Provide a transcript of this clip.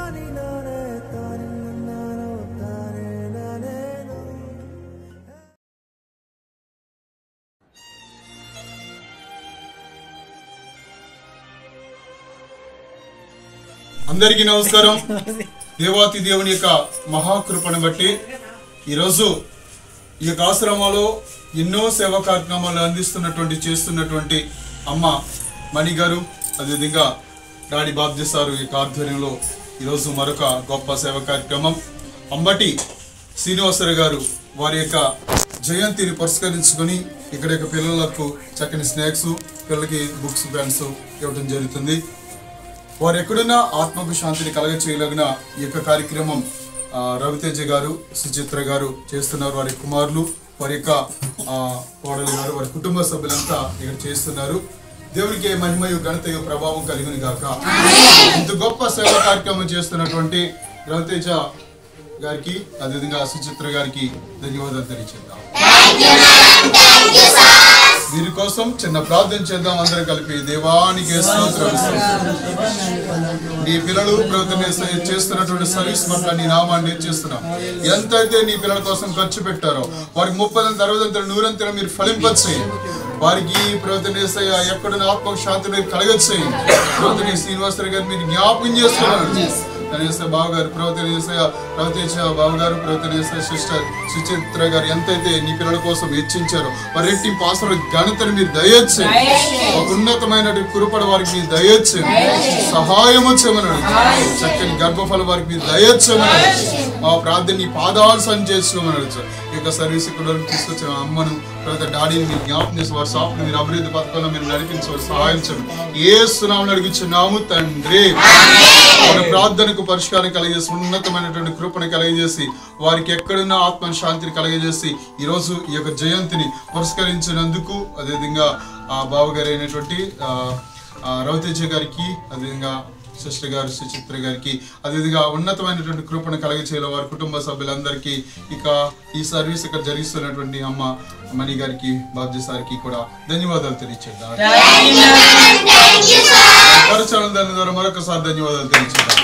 అందరికీ నమస్కారం. దేవాతి దేవుని యొక్క మహాకృపను బట్టి ఈరోజు ఈ యొక్క ఆశ్రమంలో ఎన్నో సేవా కార్యక్రమాలు చేస్తున్నటువంటి అమ్మ మణి గారు, అదేవిధంగా డాడీ బాబ్జీ సారు ఈ ఆధ్వర్యంలో ఈరోజు మరొక గొప్ప సేవా కార్యక్రమం. అంబటి శ్రీనివాసరావు గారు వారి యొక్క జయంతిని పురస్కరించుకొని ఇక్కడ పిల్లలకు చక్కని స్నాక్స్, పిల్లలకి బుక్స్, పెన్స్ ఇవ్వడం జరుగుతుంది. వారు ఎక్కడున్నా ఆత్మకు శాంతిని కలగ చేయగలిగిన ఈ యొక్క కార్యక్రమం రవితేజ గారు, సుచిత్ర గారు చేస్తున్నారు. వారి కుమారులు, వారి యొక్క కోడలు గారు, వారి కుటుంబ సభ్యులంతా ఇక్కడ చేస్తున్నారు. దేవునికి మహిమయు ఘనతయు ప్రభావం కలిగిన గాక. ఇంత గొప్ప సేవా కార్యక్రమం చేస్తున్నటువంటి రవితేజ గారికి, అదేవిధంగా సుచిత్ర గారికి ధన్యవాదాలు తెలియజేద్దాం. వీరి కోసం చిన్న ప్రార్థన చేద్దాం. అందరం కలిపి దేవానికి స్తోత్రాలు. నీ పిల్లలు చేస్తున్నటువంటి సర్వీస్ పట్ల నీ నామాన్ని చేస్తున్నాం. ఎంతైతే నీ పిల్లల కోసం ఖర్చు పెట్టారో వారికి 30 60 100 మీరు ఫలింపచేయండి. వారికి ప్రవర్తన ఎక్కడున్న ఆత్మ శాంతిని కలగచ్చేయండి. ప్రవర్తన శ్రీనివాసరావు గారు మీరు జ్ఞాపకం చేస్తున్నారు. బాబు గారు, ప్రవర్తన రవితేజ బాబు గారు, ప్రవర్తన సిస్టర్ సుచిత్ర గారు ఎంతైతే నీ పిల్లల కోసం హెచ్చించారో వారి రెట్టింపు ఆశీర్వాద ఘనతను మీరు దయచేయండి. ఒక ఉన్నతమైన కృపణ వారికి మీరు దయచేయండి. సహాయము చేయమని, చక్కని గర్భఫలం వారికి మీరు దయచేయమని, మా ప్రార్థన నీ పాదాలు సంచేసుకోమని ఈ యొక్క సర్వీస్ కూడా తీసుకొచ్చిన అమ్మను, తర్వాత డాడీని మీరు జ్ఞాపకం చేసి వారి షాప్ని మీరు అభివృద్ధి పథకంలో మీరు నడిపించే సహాయం చేయండి. యేసునామమున అడుగుచున్నాము తండ్రి. వారి ప్రార్థనకు పరిష్కారం కలిగజేసి ఉన్నతమైనటువంటి కృపను కలిగజేసి వారికి ఎక్కడున్న ఆత్మ శాంతిని కలిగజేసి ఈరోజు ఈ యొక్క జయంతిని పురస్కరించినందుకు, అదేవిధంగా బావగారు అయినటువంటి రవితేజ గారికి, అదేవిధంగా సిస్టర్ గారు సుచిత్ర గారికి, అదేవిధంగా ఉన్నతమైనటువంటి కృపను కలిగచేయాలి వారి కుటుంబ సభ్యులందరికీ, ఇక ఈ సర్వీస్ ఇక్కడ జరిగిస్తున్నటువంటి అమ్మ మణి గారికి, బాబ్జీ సార్కి కూడా ధన్యవాదాలు తెలియచేద్దాం. దాని ద్వారా మరొకసారి ధన్యవాదాలు తెలియచేద్దాం.